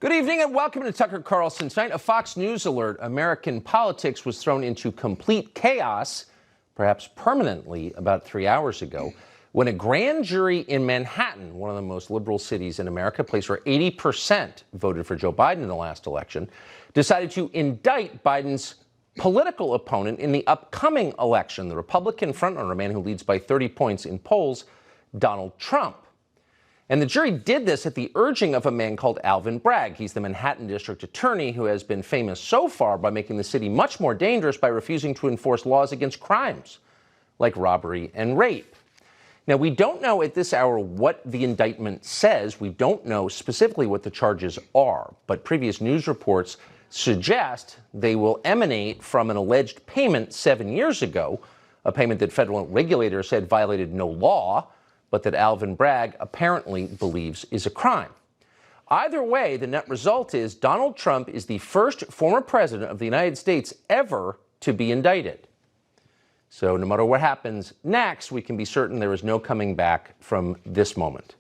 Good evening and welcome to Tucker Carlson Tonight. A Fox News alert. American politics was thrown into complete chaos, perhaps permanently, about 3 hours ago, when a grand jury in Manhattan, one of the most liberal cities in America, a place where 80% voted for Joe Biden in the last election, decided to indict Biden's political opponent in the upcoming election, the Republican frontrunner, a man who leads by 30 points in polls, Donald Trump. And the jury did this at the urging of a man called Alvin Bragg. He's the Manhattan district attorney who has been famous so far by making the city much more dangerous by refusing to enforce laws against crimes like robbery and rape. Now, we don't know at this hour what the indictment says. We don't know specifically what the charges are, but previous news reports suggest they will emanate from an alleged payment 7 years ago, a payment that federal regulators said violated no law, but that Alvin Bragg apparently believes is a crime. Either way, the net result is Donald Trump is the first former president of the United States ever to be indicted. So no matter what happens next, we can be certain there is no coming back from this moment.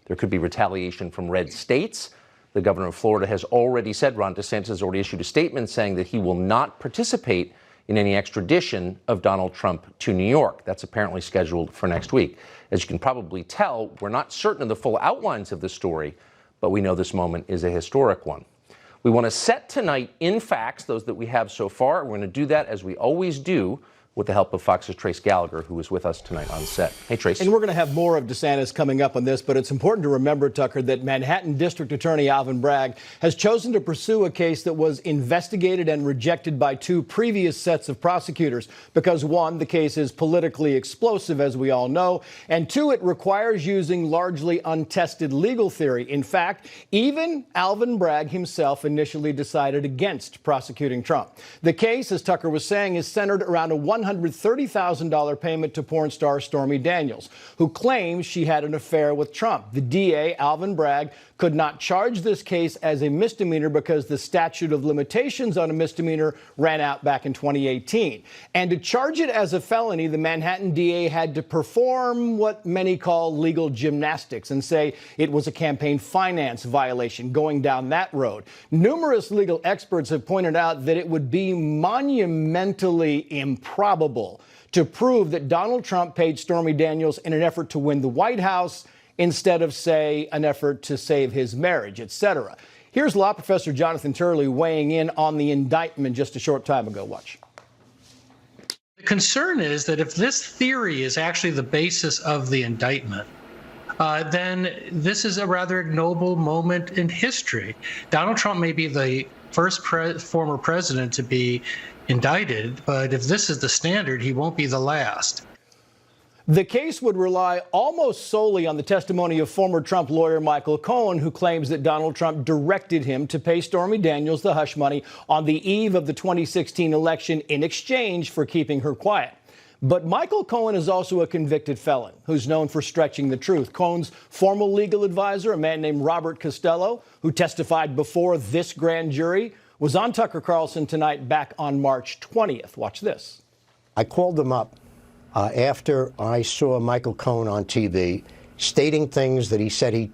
There could be retaliation from red states. The governor of Florida has already said, Ron DeSantis has already issued a statement saying that he will not participate in any extradition of Donald Trump to New York. That's apparently scheduled for next week. As you can probably tell, we're not certain of the full outlines of the story, but we know this moment is a historic one. We want to set tonight in facts, those that we have so far. We're going to do that, as we always do, with the help of Fox's Trace Gallagher, who is with us tonight on set. Hey, Trace. And we're going to have more of DeSantis coming up on this, but it's important to remember, Tucker, that Manhattan District Attorney Alvin Bragg has chosen to pursue a case that was investigated and rejected by two previous sets of prosecutors because, one, the case is politically explosive, as we all know, and two, it requires using largely untested legal theory. In fact, even Alvin Bragg himself initially decided against prosecuting Trump. The case, as Tucker was saying, is centered around a $130,000 payment to porn star Stormy Daniels, who claims she had an affair with Trump. The DA, Alvin Bragg, could not charge this case as a misdemeanor because the statute of limitations on a misdemeanor ran out back in 2018. And to charge it as a felony, the Manhattan DA had to perform what many call legal gymnastics and say it was a campaign finance violation going down that road. Numerous legal experts have pointed out that it would be monumentally improbable to prove that Donald Trump paid Stormy Daniels in an effort to win the White House instead of, say, an effort to save his marriage, etc. Here's law professor Jonathan Turley weighing in on the indictment just a short time ago. Watch. The concern is that if this theory is actually the basis of the indictment, then this is a rather ignoble moment in history. Donald Trump may be the first former president to be indicted, but if this is the standard, he won't be the last. The case would rely almost solely on the testimony of former Trump lawyer Michael Cohen, who claims that Donald Trump directed him to pay Stormy Daniels the hush money on the eve of the 2016 election in exchange for keeping her quiet. But Michael Cohen is also a convicted felon who's known for stretching the truth. Cohen's former legal advisor, a man named Robert Costello, who testified before this grand jury, was on Tucker Carlson Tonight back on March 20th. Watch this. I called him up after I saw Michael Cohen on TV stating things that he said he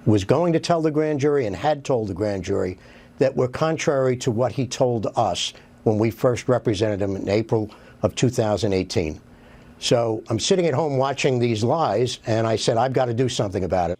was going to tell the grand jury and had told the grand jury that were contrary to what he told us when we first represented him in April of 2018. So I'm sitting at home watching these lies, and I said, I've got to do something about it.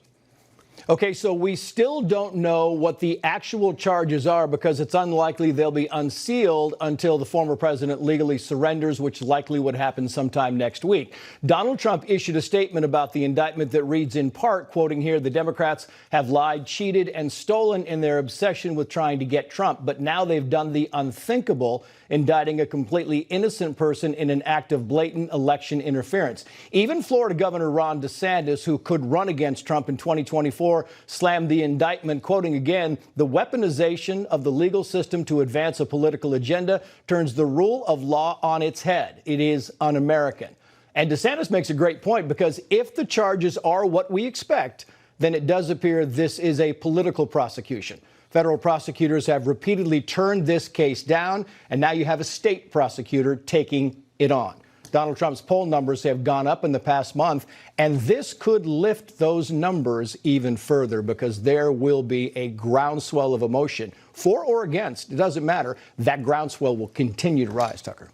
Okay, so we still don't know what the actual charges are because it's unlikely they'll be unsealed until the former president legally surrenders, which likely would happen sometime next week. Donald Trump issued a statement about the indictment that reads in part, quoting here, the Democrats have lied, cheated, and stolen in their obsession with trying to get Trump, but now they've done the unthinkable, indicting a completely innocent person in an act of blatant election interference. Even Florida Governor Ron DeSantis, who could run against Trump in 2024, slammed the indictment, quoting again, the weaponization of the legal system to advance a political agenda turns the rule of law on its head. It is un-American. And DeSantis makes a great point because if the charges are what we expect, then it does appear this is a political prosecution. Federal prosecutors have repeatedly turned this case down, and now you have a state prosecutor taking it on. Donald Trump's poll numbers have gone up in the past month, and this could lift those numbers even further because there will be a groundswell of emotion. For or against, it doesn't matter. That groundswell will continue to rise, Tucker.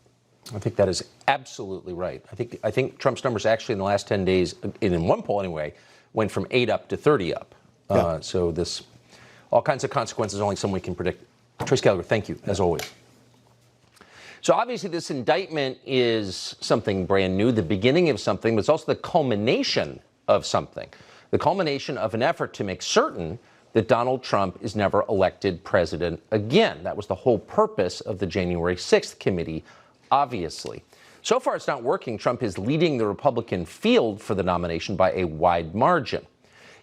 I think that is absolutely right. I think Trump's numbers actually in the last 10 days, in one poll anyway, went from 8 up to 30 up. Yeah. So this, all kinds of consequences only someone can predict. Trace Gallagher, thank you, as always. So obviously this indictment is something brand new, the beginning of something, but it's also the culmination of something. The culmination of an effort to make certain that Donald Trump is never elected president again. That was the whole purpose of the January 6th committee, obviously. So far it's not working. Trump is leading the Republican field for the nomination by a wide margin.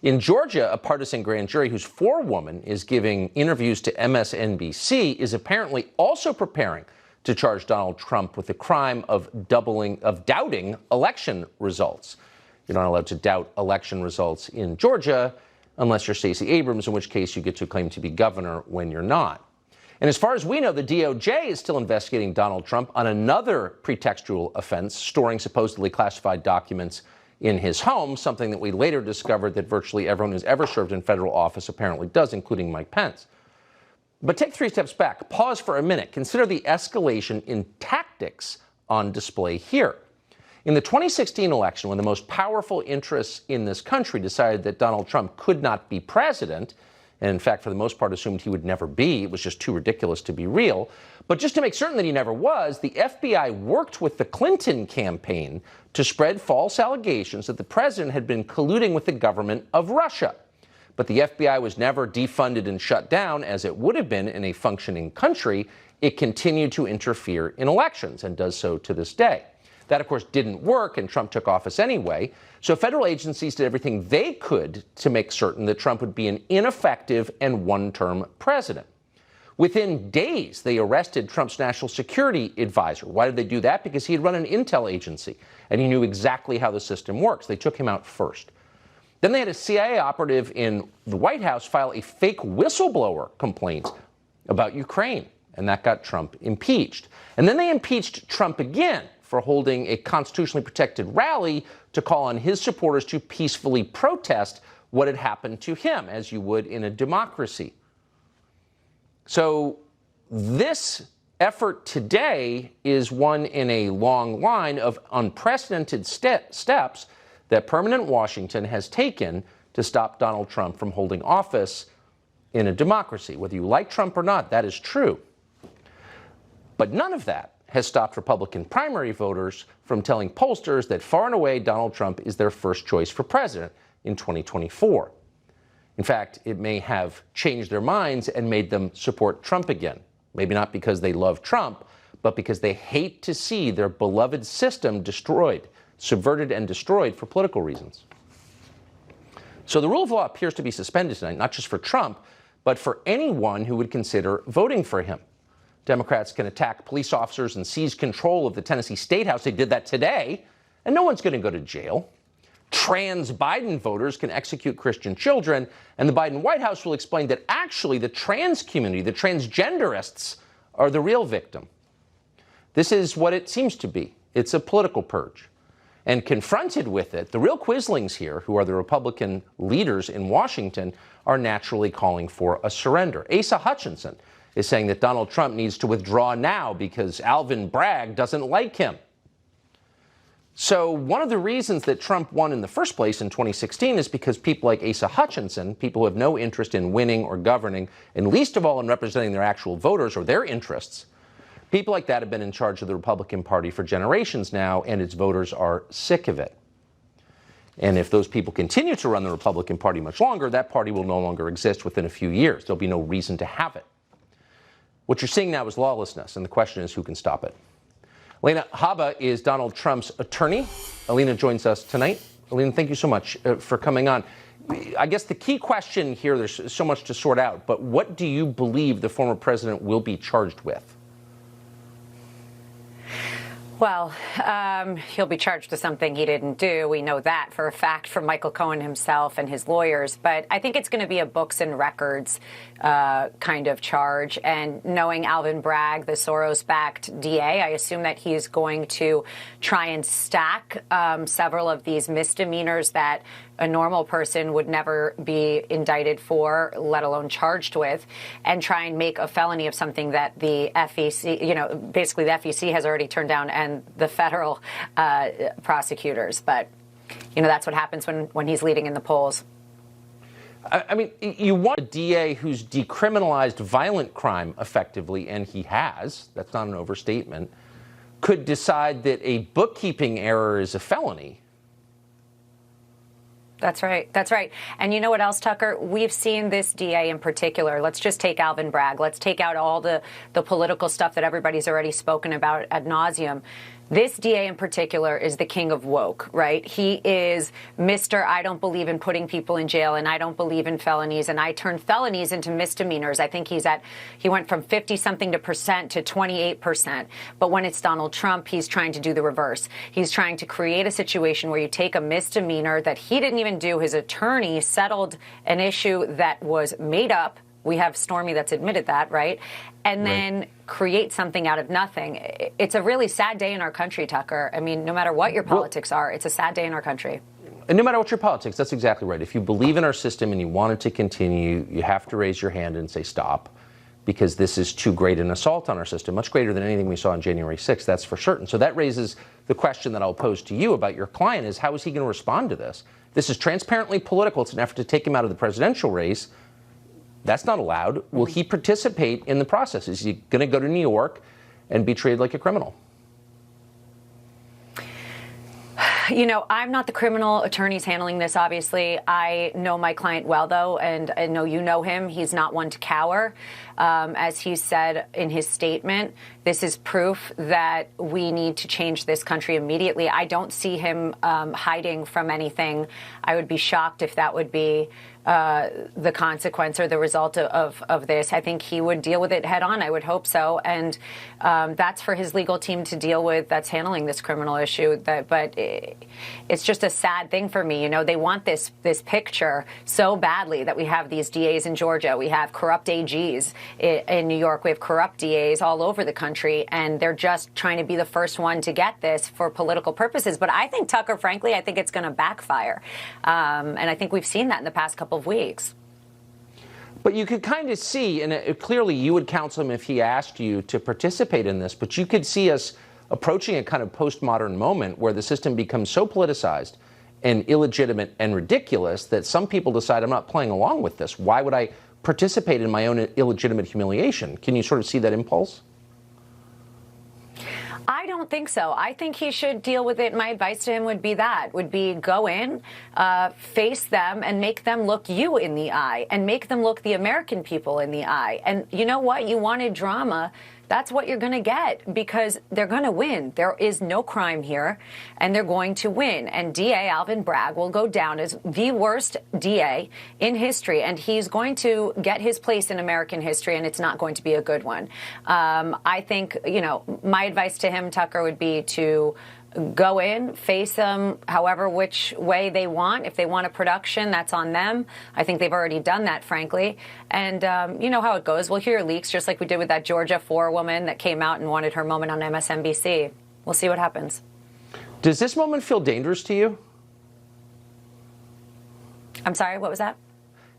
In Georgia, a partisan grand jury whose forewoman is giving interviews to MSNBC is apparently also preparing to charge Donald Trump with the crime of doubting election results. You're not allowed to doubt election results in Georgia unless you're Stacey Abrams, in which case you get to claim to be governor when you're not. And as far as we know, the DOJ is still investigating Donald Trump on another pretextual offense, storing supposedly classified documents in his home, something that we later discovered that virtually everyone who's ever served in federal office apparently does, including Mike Pence. But take 3 steps back, pause for a minute, consider the escalation in tactics on display here. In the 2016 election, when the most powerful interests in this country decided that Donald Trump could not be president, and in fact, for the most part, assumed he would never be, it was just too ridiculous to be real. But just to make certain that he never was, the FBI worked with the Clinton campaign to spread false allegations that the president had been colluding with the government of Russia. But the FBI was never defunded and shut down, as it would have been in a functioning country. It continued to interfere in elections and does so to this day. That, of course, didn't work, and Trump took office anyway. So federal agencies did everything they could to make certain that Trump would be an ineffective and one-term president. Within days, they arrested Trump's national security advisor. Why did they do that? Because he had run an intel agency, and he knew exactly how the system works. They took him out first. Then they had a CIA operative in the White House file a fake whistleblower complaint about Ukraine, and that got Trump impeached. And then they impeached Trump again for holding a constitutionally protected rally to call on his supporters to peacefully protest what had happened to him, as you would in a democracy. So this effort today is one in a long line of unprecedented steps that permanent Washington has taken to stop Donald Trump from holding office in a democracy. Whether you like Trump or not, that is true. But none of that has stopped Republican primary voters from telling pollsters that far and away Donald Trump is their first choice for president in 2024. In fact, it may have changed their minds and made them support Trump again. Maybe not because they love Trump, but because they hate to see their beloved system destroyed, subverted and destroyed for political reasons. So the rule of law appears to be suspended tonight, not just for Trump, but for anyone who would consider voting for him. Democrats can attack police officers and seize control of the Tennessee State House. They did that today, and no one's going to go to jail. Trans Biden voters can execute Christian children, and the Biden White House will explain that actually the trans community, the transgenderists, are the real victim. This is what it seems to be. It's a political purge. And confronted with it, the real Quislings here, who are the Republican leaders in Washington, are naturally calling for a surrender. Asa Hutchinson is saying that Donald Trump needs to withdraw now because Alvin Bragg doesn't like him. So one of the reasons that Trump won in the first place in 2016 is because people like Asa Hutchinson, people who have no interest in winning or governing, and least of all in representing their actual voters or their interests, people like that have been in charge of the Republican Party for generations now, and its voters are sick of it. And if those people continue to run the Republican Party much longer, that party will no longer exist within a few years. There'll be no reason to have it. What you're seeing now is lawlessness, and the question is who can stop it. Alina Habba is Donald Trump's attorney. Alina joins us tonight. Alina, thank you so much for coming on. I guess the key question here, there's so much to sort out, but what do you believe the former president will be charged with? Well, he'll be charged with something he didn't do. We know that for a fact from Michael Cohen himself and his lawyers. But I think it's going to be a books and records kind of charge. And knowing Alvin Bragg, the Soros-backed DA, I assume that he's going to try and stack several of these misdemeanors that a normal person would never be indicted for, let alone charged with, and try and make a felony of something that the FEC, basically the FEC has already turned down, and the federal prosecutors. But, that's what happens when he's leading in the polls. I mean, you want a DA who's decriminalized violent crime effectively, and he has, that's not an overstatement, could decide that a bookkeeping error is a felony. That's right. That's right. And you know what else, Tucker? We've seen this DA in particular. Let's just take Alvin Bragg. Let's take out all the political stuff that everybody's already spoken about ad nauseum. This DA in particular is the king of woke, right? He is Mr. I don't believe in putting people in jail, and I don't believe in felonies, and I turn felonies into misdemeanors. I think he went from 50-something% to 28%. But when it's Donald Trump, he's trying to do the reverse. He's trying to create a situation where you take a misdemeanor that he didn't even do. His attorney settled an issue that was made up. We have Stormy that's admitted that, right? And then create something out of nothing. It's a really sad day in our country, Tucker. I mean, no matter what your politics are, it's a sad day in our country. And no matter what your politics, that's exactly right. If you believe in our system and you want it to continue, you have to raise your hand and say stop, because this is too great an assault on our system, much greater than anything we saw on January 6th, that's for certain. So that raises the question that I'll pose to you about your client is, how is he going to respond to this? This is transparently political. It's an effort to take him out of the presidential race. That's not allowed. Will he participate in the process? Is he going to go to New York and be treated like a criminal? I'm not the criminal attorneys handling this, obviously. I know my client well, though, and I know you know him. He's not one to cower. As he said in his statement, this is proof that we need to change this country immediately. I don't see him hiding from anything. I would be shocked if that would be the consequence or the result of this. I think he would deal with it head on. I would hope so. And that's for his legal team to deal with, that's handling this criminal issue. But it's just a sad thing for me. They want this picture so badly that we have these DAs in Georgia. We have corrupt AGs in New York. We have corrupt DAs all over the country. And they're just trying to be the first one to get this for political purposes. But I think, Tucker, frankly, I think it's going to backfire. And I think we've seen that in the past couple of weeks. But you could kind of see, and clearly you would counsel him if he asked you to participate in this, but you could see us approaching a kind of postmodern moment where the system becomes so politicized and illegitimate and ridiculous that some people decide, I'm not playing along with this. Why would I participate in my own illegitimate humiliation? Can you sort of see that impulse? I don't think so. I think he should deal with it. My advice to him would be go in, face them, and make them look you in the eye, and make them look the American people in the eye. And you know what? You wanted drama. That's what you're going to get, because they're going to win. There is no crime here, and they're going to win. And DA Alvin Bragg will go down as the worst DA in history, and he's going to get his place in American history, and it's not going to be a good one. I think, my advice to him, Tucker, would be to go in, face them however which way they want. If they want a production, that's on them. I think they've already done that, frankly. And you know how it goes. We'll hear leaks, just like we did with that Georgia 4 woman that came out and wanted her moment on MSNBC. We'll see what happens. Does this moment feel dangerous to you? I'm sorry, what was that?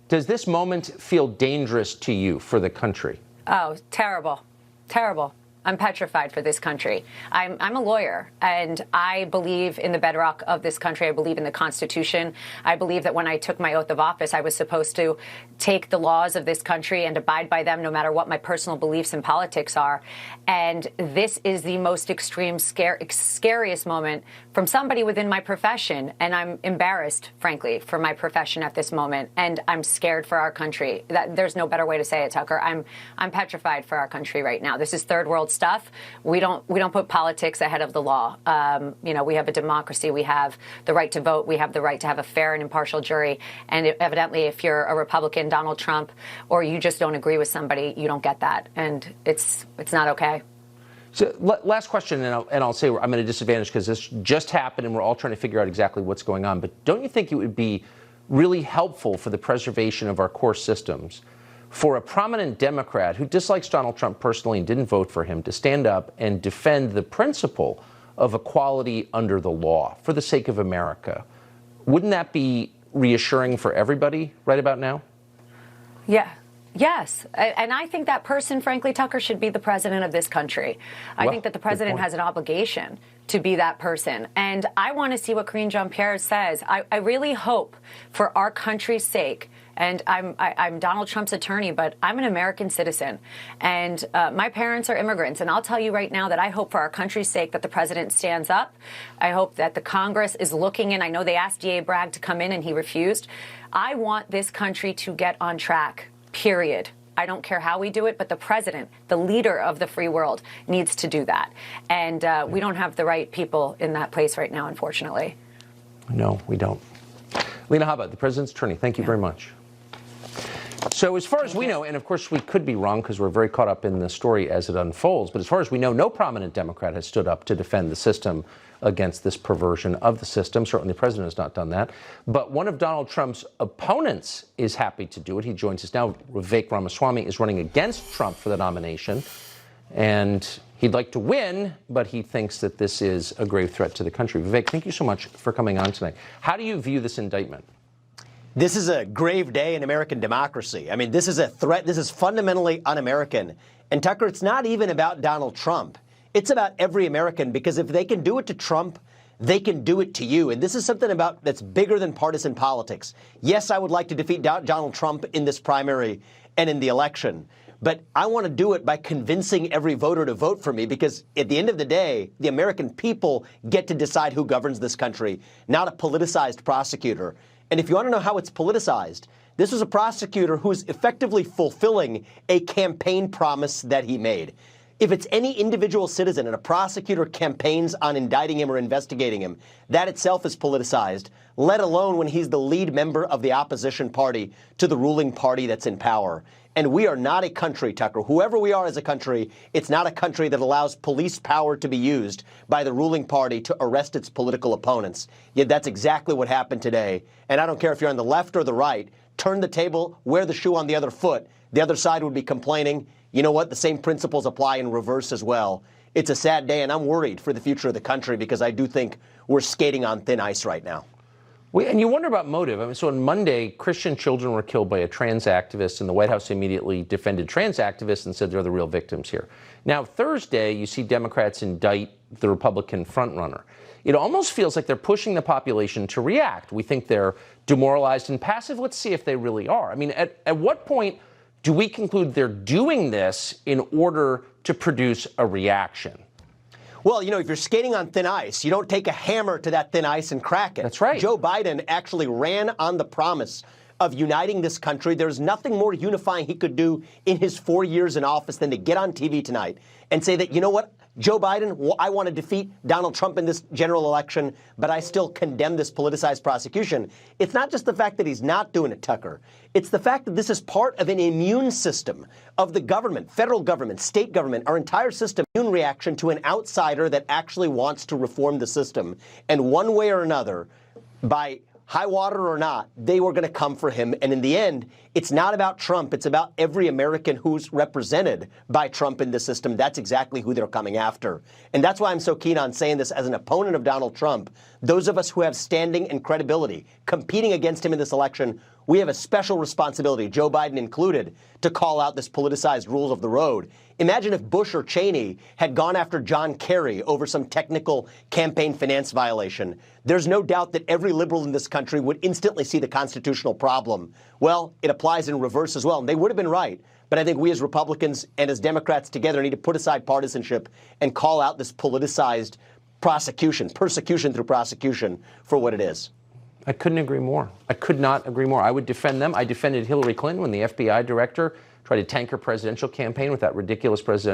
Does this moment feel dangerous to you for the country? Oh, terrible. Terrible. I'm petrified for this country. I'm a lawyer, and I believe in the bedrock of this country. I believe in the Constitution. I believe that when I took my oath of office, I was supposed to take the laws of this country and abide by them no matter what my personal beliefs and politics are. And this is the most extreme, scariest moment from somebody within my profession. And I'm embarrassed, frankly, for my profession at this moment. And I'm scared for our country. There's no better way to say it, Tucker. I'm petrified for our country right now. This is third world stuff. We don't put politics ahead of the law. We have a democracy. We have the right to vote. We have the right to have a fair and impartial jury. And evidently, if you're a Republican, Donald Trump, or you just don't agree with somebody, you don't get that. And it's not okay. So last question, and I'll say I'm at a disadvantage because this just happened and we're all trying to figure out exactly what's going on. But don't you think it would be really helpful for the preservation of our core systems for a prominent Democrat who dislikes Donald Trump personally and didn't vote for him to stand up and defend the principle of equality under the law for the sake of America? Wouldn't that be reassuring for everybody right about now? Yeah. Yes. And I think that person, frankly, Tucker, should be the president of this country. I think that the president has an obligation to be that person. And I want to see what Karine Jean-Pierre says. I really hope for our country's sake, and I'm Donald Trump's attorney, but I'm an American citizen. And my parents are immigrants. And I'll tell you right now that I hope for our country's sake that the president stands up. I hope that the Congress is looking in. I know they asked D.A. Bragg to come in and he refused. I want this country to get on track. Period. I don't care how we do it, but the president, the leader of the free world, needs to do that. And we don't have the right people in that place right now, unfortunately. No, we don't. Lena Habba, the president's attorney, thank you very much. So as far as we know, and of course we could be wrong because we're very caught up in the story as it unfolds, but as far as we know, no prominent Democrat has stood up to defend the system against this perversion of the system. Certainly the president has not done that. But one of Donald Trump's opponents is happy to do it. He joins us now. Vivek Ramaswamy is running against Trump for the nomination. And he'd like to win, but he thinks that this is a grave threat to the country. Vivek, thank you so much for coming on tonight. How do you view this indictment? This is a grave day in American democracy. I mean, this is a threat. This is fundamentally un-American. And Tucker, it's not even about Donald Trump. It's about every American, because if they can do it to Trump, they can do it to you. And this is something that's bigger than partisan politics. Yes, I would like to defeat Donald Trump in this primary and in the election. But I want to do it by convincing every voter to vote for me, because at the end of the day, the American people get to decide who governs this country, not a politicized prosecutor. And if you want to know how it's politicized, this was a prosecutor who's effectively fulfilling a campaign promise that he made. If it's any individual citizen and a prosecutor campaigns on indicting him or investigating him, that itself is politicized, let alone when he's the lead member of the opposition party to the ruling party that's in power. And we are not a country, Tucker. Whoever we are as a country, it's not a country that allows police power to be used by the ruling party to arrest its political opponents. Yet that's exactly what happened today. And I don't care if you're on the left or the right, turn the table, wear the shoe on the other foot. The other side would be complaining. You know what? The same principles apply in reverse as well. It's a sad day, and I'm worried for the future of the country, because I do think we're skating on thin ice right now. And you wonder about motive. I mean, so on Monday, Christian children were killed by a trans activist, and the White House immediately defended trans activists and said they're the real victims here. Now, Thursday, you see Democrats indict the Republican frontrunner. It almost feels like they're pushing the population to react. We think they're demoralized and passive. Let's see if they really are. I mean, at what point do we conclude they're doing this in order to produce a reaction? Well, you know, if you're skating on thin ice, you don't take a hammer to that thin ice and crack it. That's right. Joe Biden actually ran on the promise of uniting this country. There's nothing more unifying he could do in his 4 years in office than to get on TV tonight and say that, you know what, Joe Biden, I want to defeat Donald Trump in this general election, but I still condemn this politicized prosecution. It's not just the fact that he's not doing it, Tucker. It's the fact that this is part of an immune system of the government, federal government, state government, our entire system, immune reaction to an outsider that actually wants to reform the system. And one way or another, by high water or not, they were going to come for him. And in the end, it's not about Trump. It's about every American who's represented by Trump in the system. That's exactly who they're coming after. And that's why I'm so keen on saying this as an opponent of Donald Trump. Those of us who have standing and credibility competing against him in this election, we have a special responsibility, Joe Biden included, to call out this politicized rules of the road. Imagine if Bush or Cheney had gone after John Kerry over some technical campaign finance violation. There's no doubt that every liberal in this country would instantly see the constitutional problem. Well, it applies in reverse as well, and they would have been right. But I think we as Republicans and as Democrats together need to put aside partisanship and call out this politicized prosecution, persecution through prosecution, for what it is. I couldn't agree more. I could not agree more. I would defend them. I defended Hillary Clinton when the FBI director tried to tank her presidential campaign with that ridiculous press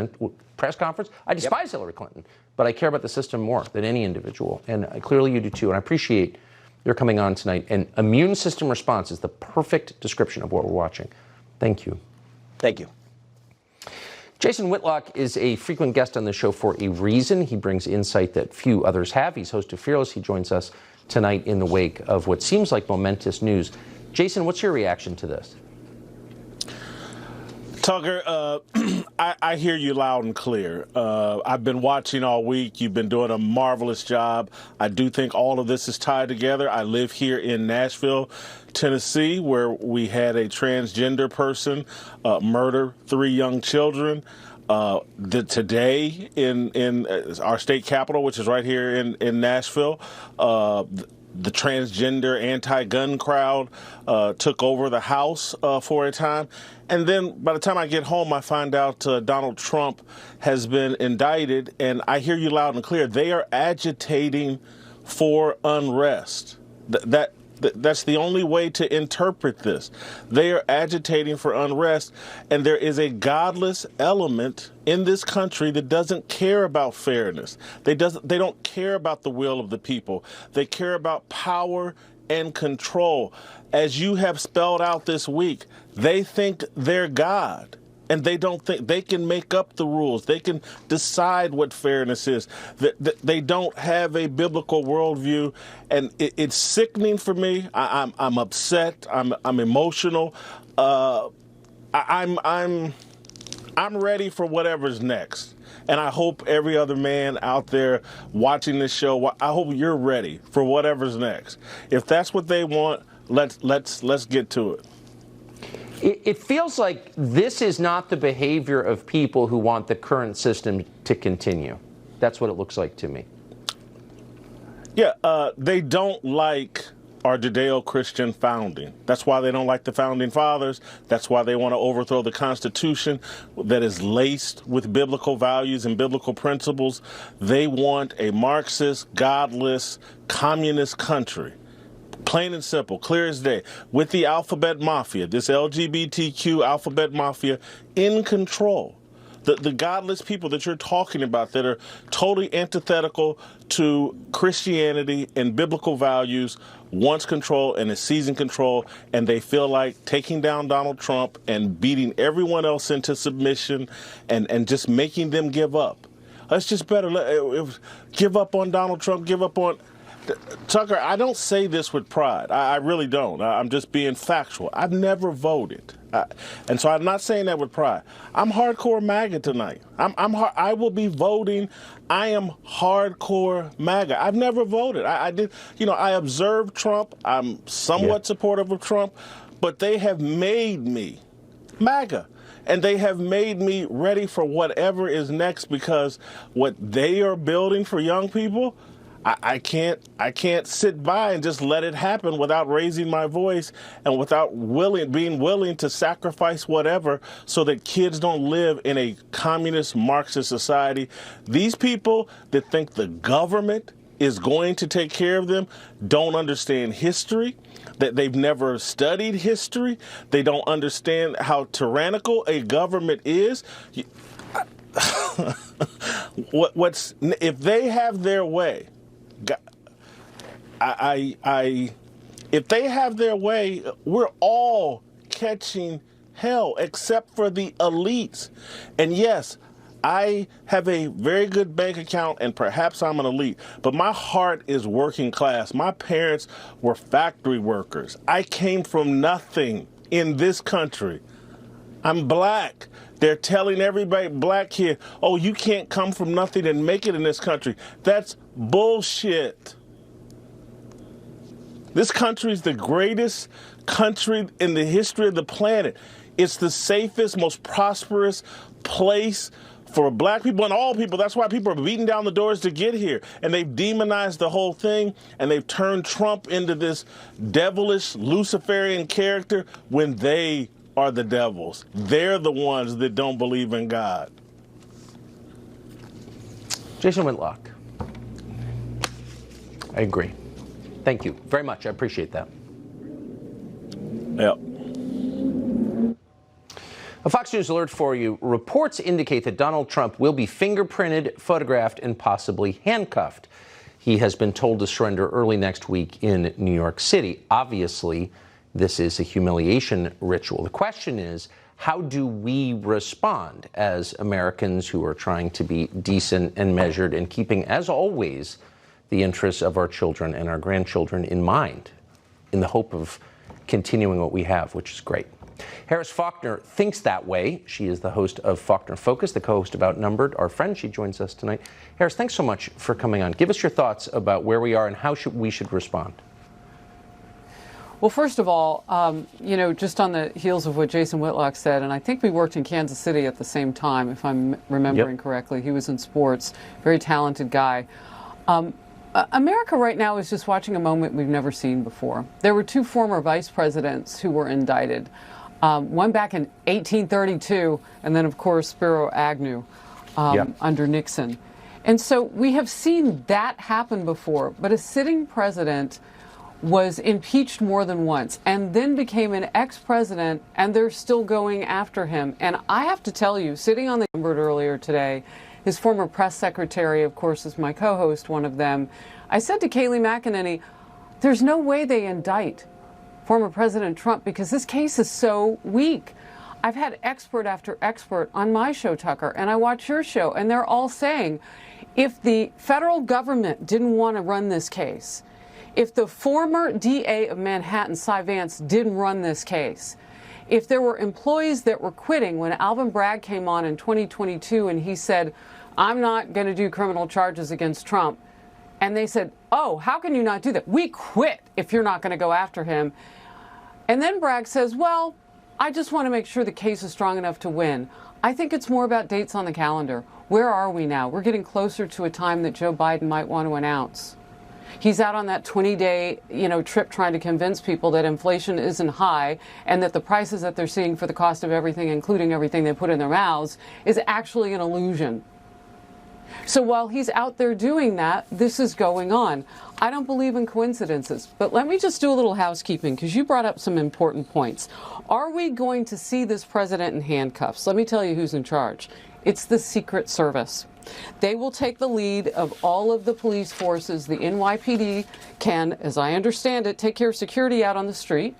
conference. I despise Hillary Clinton, but I care about the system more than any individual. And clearly you do too. And I appreciate your coming on tonight. And immune system response is the perfect description of what we're watching. Thank you. Thank you. Jason Whitlock is a frequent guest on the show for a reason. He brings insight that few others have. He's host of Fearless. He joins us tonight in the wake of what seems like momentous news. Jason, what's your reaction to this? Tucker, I hear you loud and clear. I've been watching all week. You've been doing a marvelous job. I do think all of this is tied together. I live here in Nashville, Tennessee, where we had a transgender person murder 3 young children. Today in our state capitol, which is right here in Nashville, the transgender anti-gun crowd took over the House for a time. And then by the time I get home, I find out Donald Trump has been indicted. And I hear you loud and clear. They are agitating for unrest. That's the only way to interpret this. They are agitating for unrest, and there is a godless element in this country that doesn't care about fairness. They don't care about the will of the people. They care about power and control. As you have spelled out this week, they think they're God. And they don't think they can make up the rules. They can decide what fairness is. They don't have a biblical worldview, and it's sickening for me. I'm upset. I'm emotional. I'm ready for whatever's next. And I hope every other man out there watching this show, I hope you're ready for whatever's next. If that's what they want, let's get to it. It feels like this is not the behavior of people who want the current system to continue. That's what it looks like to me. Yeah, they don't like our Judeo-Christian founding. That's why they don't like the founding fathers. That's why they want to overthrow the Constitution that is laced with biblical values and biblical principles. They want a Marxist, godless, communist country. Plain and simple, clear as day, with the alphabet mafia, this LGBTQ alphabet mafia in control. The godless people that you're talking about that are totally antithetical to Christianity and biblical values wants control and is seizing control, and they feel like taking down Donald Trump and beating everyone else into submission and just making them give up. It's just better. Give up on Donald Trump, give up on... Tucker, I don't say this with pride. I really don't. I'm just being factual. I've never voted. And so I'm not saying that with pride. I'm hardcore MAGA tonight. I will be voting. I am hardcore MAGA. I've never voted. I did, I observed Trump. I'm somewhat supportive of Trump, but they have made me MAGA. And they have made me ready for whatever is next, because what they are building for young people, I can't sit by and just let it happen without raising my voice and without being willing to sacrifice whatever so that kids don't live in a communist Marxist society. These people that think the government is going to take care of them don't understand history, that they've never studied history. They don't understand how tyrannical a government is. If they have their way, if they have their way, we're all catching hell except for the elites. And yes, I have a very good bank account and perhaps I'm an elite, but my heart is working class. My parents were factory workers. I came from nothing in this country. I'm black. They're telling everybody, black kid, oh, you can't come from nothing and make it in this country. That's bullshit. This country is the greatest country in the history of the planet. It's the safest, most prosperous place for black people and all people. That's why people are beating down the doors to get here. And they've demonized the whole thing, and they've turned Trump into this devilish Luciferian character when they are the devils. They're the ones that don't believe in God. Jason Whitlock. I agree. Thank you very much. I appreciate that. Yep. A Fox News alert for you. Reports indicate that Donald Trump will be fingerprinted, photographed, and possibly handcuffed. He has been told to surrender early next week in New York City. Obviously, this is a humiliation ritual. The question is, how do we respond as Americans who are trying to be decent and measured and keeping, as always, the interests of our children and our grandchildren in mind, in the hope of continuing what we have, which is great. Harris Faulkner thinks that way. She is the host of Faulkner Focus, the co-host of Outnumbered, our friend. She joins us tonight. Harris, thanks so much for coming on. Give us your thoughts about where we are and how we should respond. Well, first of all, just on the heels of what Jason Whitlock said, and I think we worked in Kansas City at the same time, if I'm remembering correctly. He was in sports, very talented guy. America right now is just watching a moment we've never seen before. There were two former vice presidents who were indicted, one back in 1832, and then, of course, Spiro Agnew under Nixon. And so we have seen that happen before, but a sitting president was impeached more than once and then became an ex-president, and they're still going after him. And I have to tell you, sitting on the board earlier today, his former press secretary, of course, is my co-host, one of them, I said to Kayleigh McEnany, there's no way they indict former President Trump because this case is so weak. I've had expert after expert on my show, Tucker, and I watch your show, and they're all saying, if the federal government didn't want to run this case, if the former DA of Manhattan, Cy Vance, didn't run this case, if there were employees that were quitting when Alvin Bragg came on in 2022 and he said, I'm not going to do criminal charges against Trump, and they said, oh, how can you not do that? We quit if you're not going to go after him. And then Bragg says, well, I just want to make sure the case is strong enough to win. I think it's more about dates on the calendar. Where are we now? We're getting closer to a time that Joe Biden might want to announce. He's out on that 20-day, trip trying to convince people that inflation isn't high and that the prices that they're seeing for the cost of everything, including everything they put in their mouths, is actually an illusion. So while he's out there doing that, this is going on. I don't believe in coincidences, but let me just do a little housekeeping because you brought up some important points. Are we going to see this president in handcuffs? Let me tell you who's in charge. It's the Secret Service. They will take the lead of all of the police forces. The NYPD can, as I understand it, take care of security out on the street.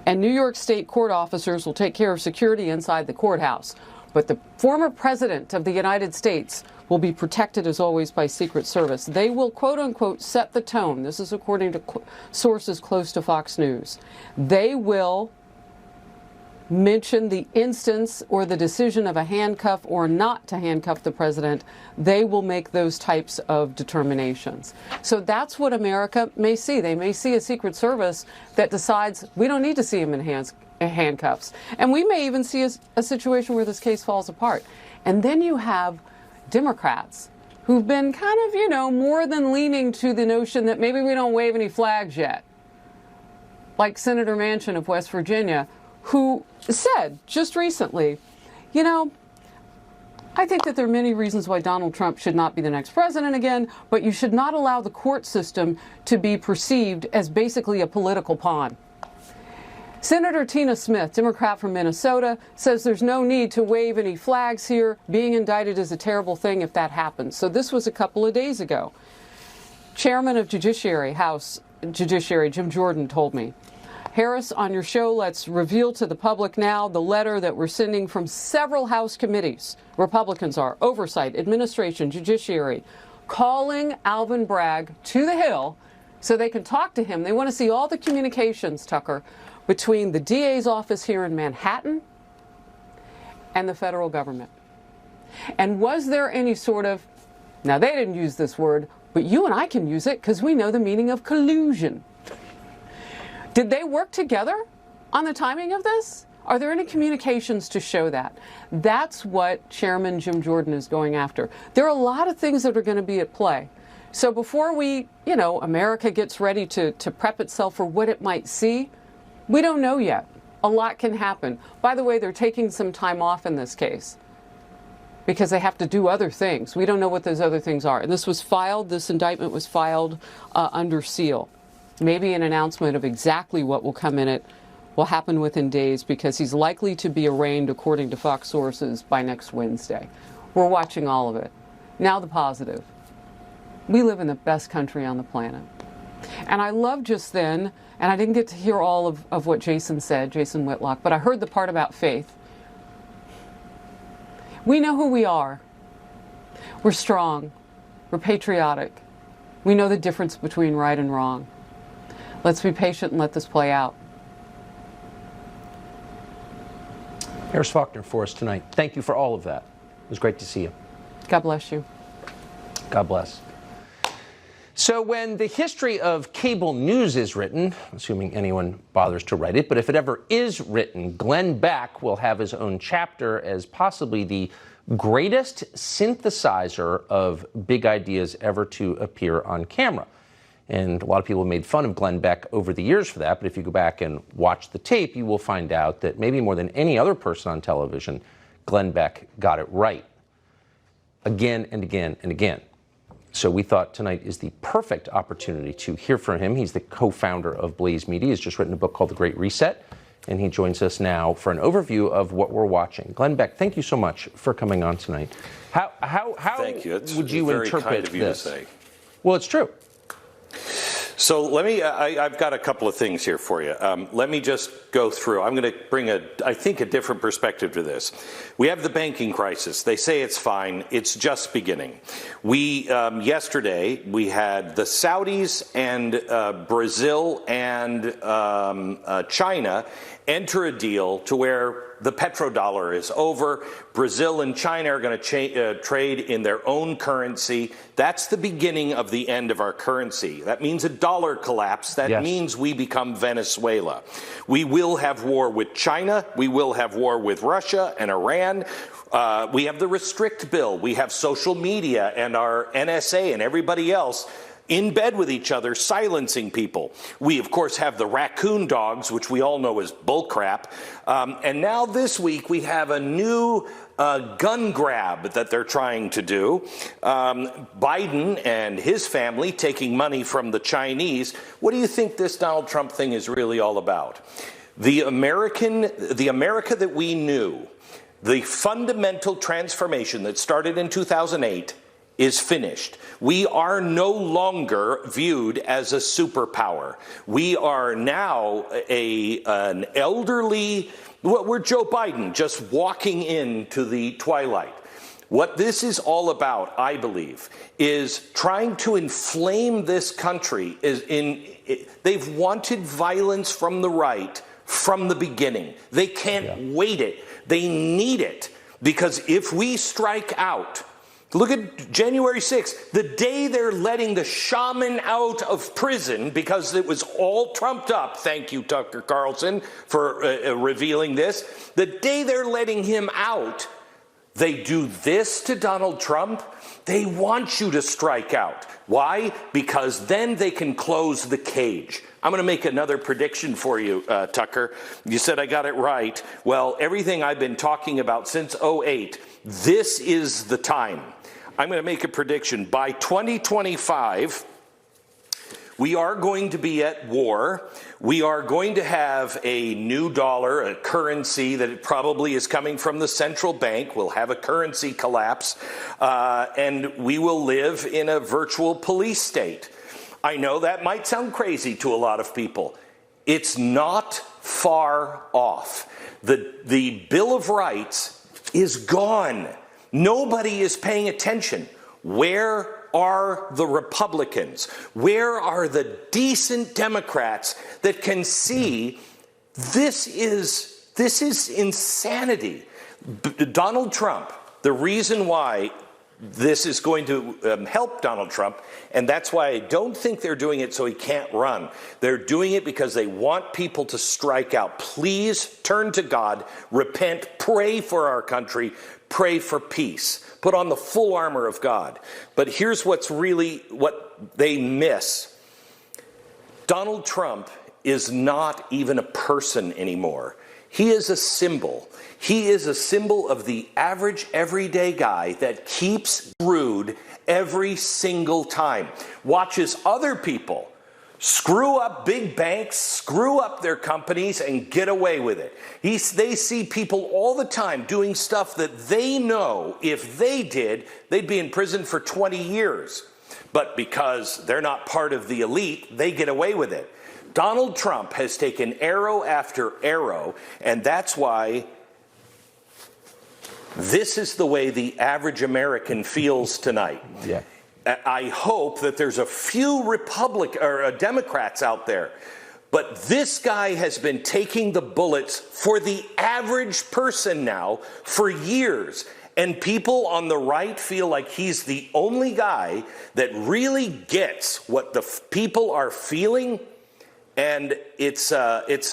And New York State court officers will take care of security inside the courthouse. But the former president of the United States will be protected, as always, by Secret Service. They will, quote unquote, set the tone. This is according to sources close to Fox News. They will mention the instance or the decision of a handcuff or not to handcuff the president. They will make those types of determinations. So that's what America may see. They may see a Secret Service that decides we don't need to see him in handcuffs. And we may even see a situation where this case falls apart. And then you have Democrats who've been kind of, more than leaning to the notion that maybe we don't wave any flags yet. Like Senator Manchin of West Virginia, who said just recently, I think that there are many reasons why Donald Trump should not be the next president again, but you should not allow the court system to be perceived as basically a political pawn. Senator Tina Smith, Democrat from Minnesota, says there's no need to wave any flags here. Being indicted is a terrible thing if that happens. So this was a couple of days ago. Chairman of House Judiciary, Jim Jordan, told me, Harris, on your show, let's reveal to the public now the letter that we're sending from several House committees. Republicans are Oversight, Administration, Judiciary, calling Alvin Bragg to the Hill so they can talk to him. They want to see all the communications, Tucker, between the DA's office here in Manhattan and the federal government. And was there any sort of, now they didn't use this word, but you and I can use it because we know the meaning of collusion. Did they work together on the timing of this? Are there any communications to show that? That's what Chairman Jim Jordan is going after. There are a lot of things that are going to be at play. So before America gets ready to prep itself for what it might see, we don't know yet. A lot can happen. By the way, they're taking some time off in this case because they have to do other things. We don't know what those other things are. And this indictment was filed under seal. Maybe an announcement of exactly what will come in it will happen within days because he's likely to be arraigned, according to Fox sources, by next Wednesday. We're watching all of it. Now the positive. We live in the best country on the planet. And I love just then, and I didn't get to hear all of what Jason said, Jason Whitlock, but I heard the part about faith. We know who we are. We're strong. We're patriotic. We know the difference between right and wrong. Let's be patient and let this play out. Here's Faulkner for us tonight. Thank you for all of that. It was great to see you. God bless you. God bless. So when the history of cable news is written, assuming anyone bothers to write it, but if it ever is written, Glenn Beck will have his own chapter as possibly the greatest synthesizer of big ideas ever to appear on camera. And a lot of people have made fun of Glenn Beck over the years for that, but if you go back and watch the tape, you will find out that maybe more than any other person on television, Glenn Beck got it right. Again and again and again. So we thought tonight is the perfect opportunity to hear from him. He's the co-founder of Blaze Media. He's just written a book called The Great Reset, and he joins us now for an overview of what we're watching. Glenn Beck, thank you so much for coming on tonight. How thank you. Would you very interpret kind of you this? To say. Well, it's true. So let me, I've got a couple of things here for you. Let me just go through. I'm going to bring I think a different perspective to this. We have the banking crisis. They say it's fine. It's just beginning. Yesterday, we had the Saudis and Brazil and China enter a deal to where the petrodollar is over. Brazil and China are going to trade in their own currency. That's the beginning of the end of our currency. That means a dollar collapse. That means we become Venezuela. We will have war with China. We will have war with Russia and Iran. We have the restrict bill. We have social media and our NSA and everybody else in bed with each other, silencing people. We, of course, have the raccoon dogs, which we all know is bullcrap. And now this week, we have a new gun grab that they're trying to do. Biden and his family taking money from the Chinese. What do you think this Donald Trump thing is really all about? The America that we knew, the fundamental transformation that started in 2008, is finished. We are no longer viewed as a superpower. We are now an elderly, we're Joe Biden just walking into the twilight. What this is all about, I believe, is trying to inflame this country. They've wanted violence from the right from the beginning. They can't wait it. They need it. Because if we strike out, look at January 6th, the day they're letting the shaman out of prison because it was all trumped up. Thank you, Tucker Carlson, for revealing this. The day they're letting him out, they do this to Donald Trump. They want you to strike out. Why? Because then they can close the cage. I'm going to make another prediction for you, Tucker. You said I got it right. Well, everything I've been talking about since 2008, this is the time. I'm going to make a prediction. By 2025, we are going to be at war. We are going to have a new dollar, a currency that probably is coming from the central bank. We'll have a currency collapse, and we will live in a virtual police state. I know that might sound crazy to a lot of people. It's not far off. The Bill of Rights is gone. Nobody is paying attention. Where are the Republicans? Where are the decent Democrats that can see this is insanity? Donald Trump, the reason why this is going to help Donald Trump, and that's why I don't think they're doing it so he can't run. They're doing it because they want people to strike out. Please turn to God, repent, pray for our country, pray for peace. Put on the full armor of God. But here's what they miss. Donald Trump is not even a person anymore. He is a symbol. He is a symbol of the average, everyday guy that keeps rude every single time. Watches other people screw up big banks, screw up their companies, and get away with it. They see people all the time doing stuff that they know if they did, they'd be in prison for 20 years. but because they're not part of the elite, they get away with it. Donald Trump has taken arrow after arrow, and that's why this is the way the average American feels tonight. Yeah. I hope that there's a few Democrats out there, but this guy has been taking the bullets for the average person now for years. And people on the right feel like he's the only guy that really gets what the people are feeling, and it's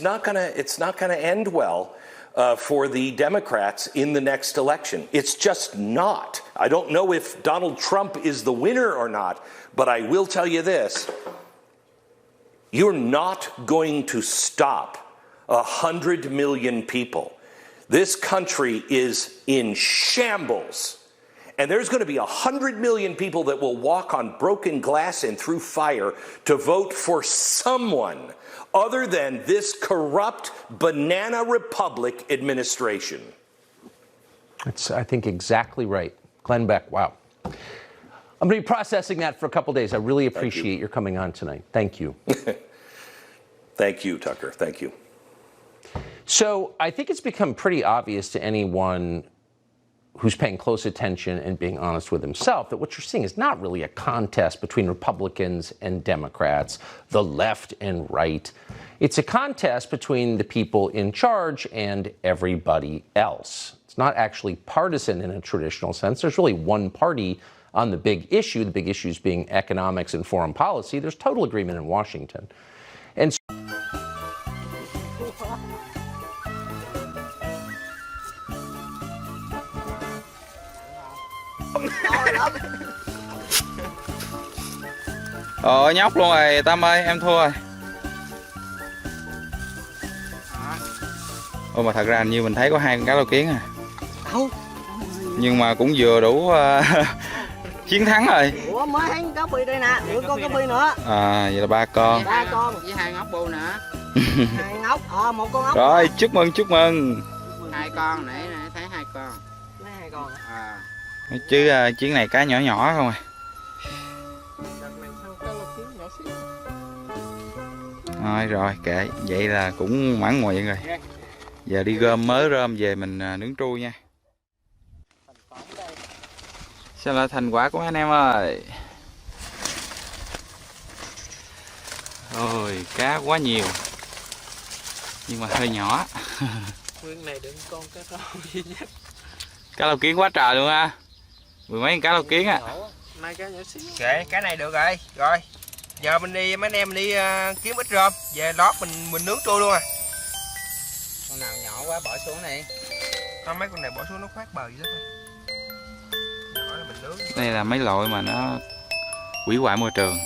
not gonna end well for the Democrats in the next election. It's just not. I don't know if Donald Trump is the winner or not, but I will tell you this: you're not going to stop 100 million people. This country is in shambles, and there's going to be 100 million people that will walk on broken glass and through fire to vote for someone other than this corrupt banana republic administration. That's, I think, exactly right. Glenn Beck, wow. I'm going to be processing that for a couple days. I really appreciate your coming on tonight. Thank you. Thank you, Tucker. Thank you. So I think it's become pretty obvious to anyone who's paying close attention and being honest with himself that what you're seeing is not really a contest between Republicans and Democrats, the left and right. It's a contest between the people in charge and everybody else. It's not actually partisan in a traditional sense. There's really one party on the big issues being economics and foreign policy. There's total agreement in Washington. And so nhóc luôn rồi Tâm ơi, em thua rồi. Ôi mà thật ra hình như mình thấy có 2 con cá lau kiến à. Nhưng mà cũng vừa đủ chiến thắng rồi. Ủa mới thấy cá bi đây nè, nữa con cá bi nữa. À vậy là 3 con. 3 con với 2 ngốc bu nữa. 2 ngốc, 1 con ngốc. Rồi, chúc mừng, chúc mừng. 2 con, nãy thấy 2 con. Thấy 2 con à. Chứ chuyến này cá nhỏ nhỏ không à. Rồi kệ, vậy là cũng mãn nguyện rồi. Giờ đi gom mớ rơm về mình nướng trui nha. Xem là thành quả của anh em ơi. Ôi, cá quá nhiều. Nhưng mà hơi nhỏ. Nguyên này đừng con cá rau duy nhất. Cá lau kiến quá trời luôn ha. 10 mấy con cá lau kiến á. Nay cá nhỏ xíu. Kệ, cái này được rồi. Rồi. Giờ mình đi, mấy anh em đi kiếm ít rơm, về lót mình nướng trôi luôn à. Con nào nhỏ quá bỏ xuống này. Con mấy con này bỏ xuống nó khoát bờ vậy đó. Nhỏ là mình nướng. Đây là mấy loại mà nó hủy hoại môi trường.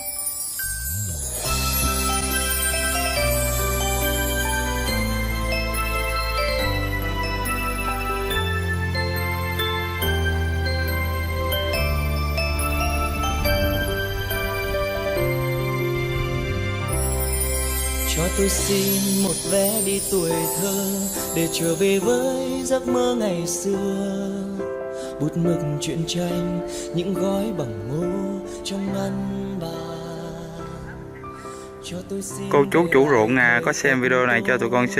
Cho tôi xin một vé đi tuổi thơ để trở về với giấc mơ ngày xưa. Bút mực truyện tranh, những gói bằng ngô trong ngăn bàn. Cho tôi xin Cô chú chủ ruộng có xem video này cho tụi con xin